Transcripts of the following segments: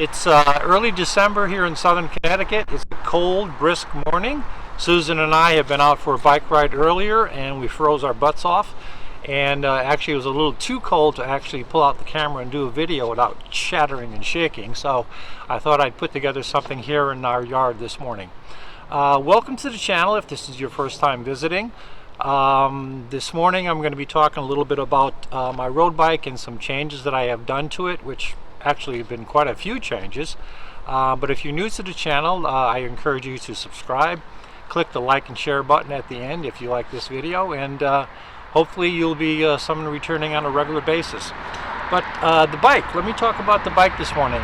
It's early December here in southern Connecticut. It's a cold, brisk morning. Susan and I have been out for a bike ride earlier and we froze our butts off. And actually it was a little too cold to actually pull out the camera and do a video without shattering and shaking. So I thought I'd put together something here in our yard this morning. Welcome to the channel if this is your first time visiting. This morning I'm going to be talking a little bit about my road bike and some changes that I have done to it, which actually have been quite a few changes. But if you're new to the channel, I encourage you to subscribe. Click the like and share button at the end if you like this video, and hopefully you'll be someone returning on a regular basis. But the bike, let me talk about the bike this morning.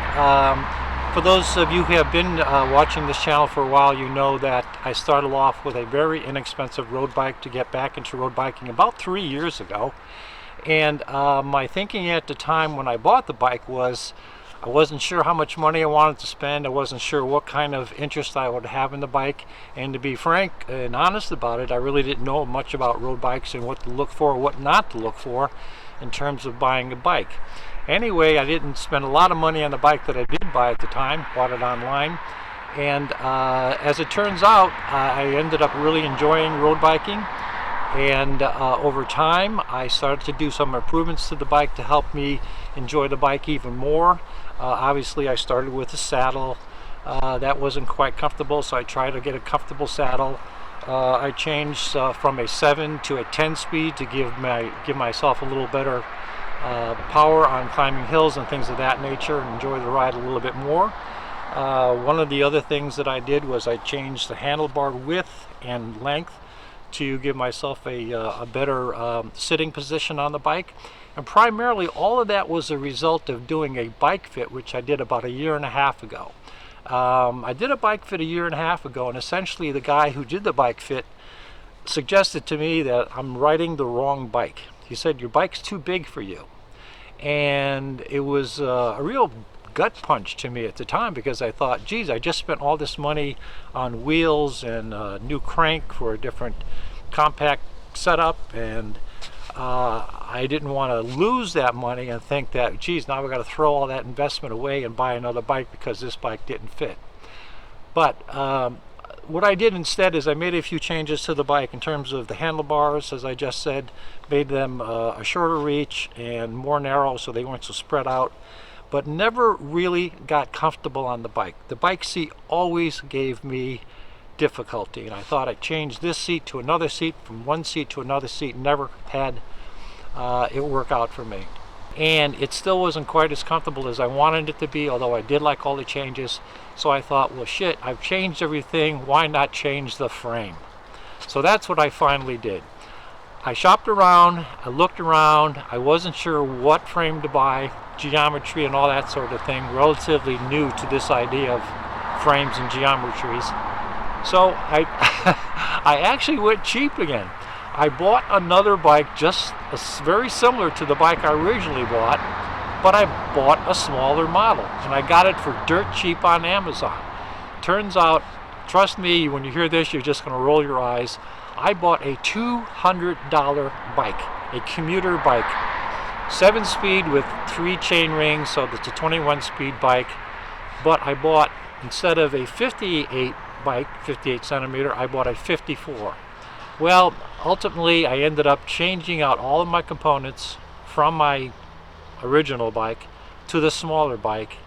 For those of you who have been watching this channel for a while, you know that I started off with a very inexpensive road bike to get back into road biking about 3 years ago. And my thinking at the time when I bought the bike was I wasn't sure how much money I wanted to spend. I wasn't sure what kind of interest I would have in the bike. And to be frank and honest about it, I really didn't know much about road bikes and what to look for, what not to look for in terms of buying a bike. Anyway, I didn't spend a lot of money on the bike that I did buy at the time, bought it online. And as it turns out, I ended up really enjoying road biking. And over time, I started to do some improvements to the bike to help me enjoy the bike even more. Obviously, I started with a saddle. That wasn't quite comfortable, so I tried to get a comfortable saddle. I changed from a 7 to a 10 speed to give myself a little better power on climbing hills and things of that nature and enjoy the ride a little bit more. One of the other things that I did was I changed the handlebar width and length to give myself a better sitting position on the bike. And primarily all of that was a result of doing a bike fit, which I did about 1.5 years ago. I did a bike fit 1.5 years ago, and essentially the guy who did the bike fit suggested to me that I'm riding the wrong bike. He said, your bike's too big for you. And it was a real gut punch to me at the time, because I thought, geez, I just spent all this money on wheels and a new crank for a different compact setup, and I didn't want to lose that money and think that, geez, now I've got to throw all that investment away and buy another bike because this bike didn't fit. But what I did instead is I made a few changes to the bike in terms of the handlebars, as I just said, made them a shorter reach and more narrow so they weren't so spread out, but never really got comfortable on the bike. The bike seat always gave me difficulty, and I thought I'd change this seat to another seat, from one seat to another seat, never had it work out for me. And it still wasn't quite as comfortable as I wanted it to be, although I did like all the changes. So I thought, well shit, I've changed everything, why not change the frame? So that's what I finally did. I shopped around, I looked around, I wasn't sure what frame to buy, geometry and all that sort of thing, relatively new to this idea of frames and geometries. So I actually went cheap again. I bought another bike just very similar to the bike I originally bought, but I bought a smaller model, and I got it for dirt cheap on Amazon. Turns out, trust me, when you hear this, you're just going to roll your eyes. I bought a $200 bike, a commuter bike, 7-speed with 3 chain rings, so that's a 21-speed bike. But I bought, instead of a 58 bike, 58 centimeter, I bought a 54. Well, ultimately I ended up changing out all of my components from my original bike to the smaller bike,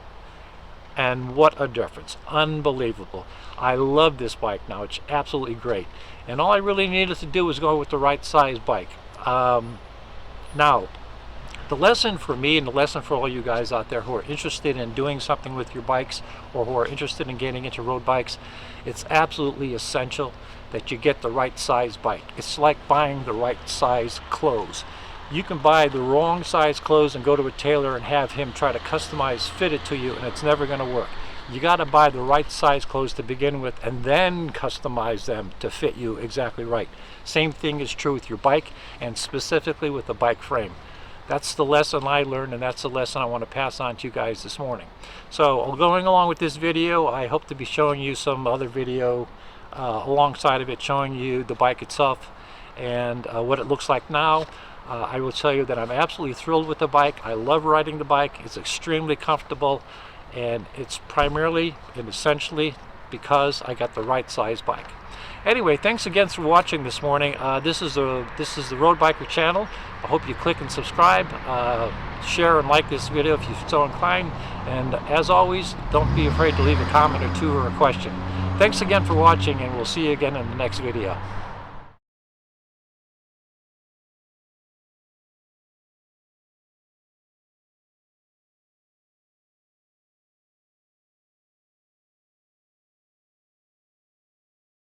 and what a difference. Unbelievable. I love this bike now. It's absolutely great, and all I really needed to do was go with the right size bike. Now the lesson for me, and the lesson for all you guys out there who are interested in doing something with your bikes, or who are interested in getting into road bikes, it's absolutely essential that you get the right size bike. It's like buying the right size clothes. You can buy the wrong size clothes and go to a tailor and have him try to customize, fit it to you, and it's never going to work. You got to buy the right size clothes to begin with and then customize them to fit you exactly right. Same thing is true with your bike, and specifically with the bike frame. That's the lesson I learned, and that's the lesson I want to pass on to you guys this morning. So going along with this video, I hope to be showing you some other video alongside of it, showing you the bike itself and what it looks like now. I will tell you that I'm absolutely thrilled with the bike. I love riding the bike. It's extremely comfortable. and it's primarily and essentially because I got the right size bike. Anyway, thanks again for watching this morning. This is the Road Biker channel. I hope you click and subscribe, share and like this video if you're so inclined, and as always, don't be afraid to leave a comment or two or a question. Thanks again for watching, and we'll see you again in the next video.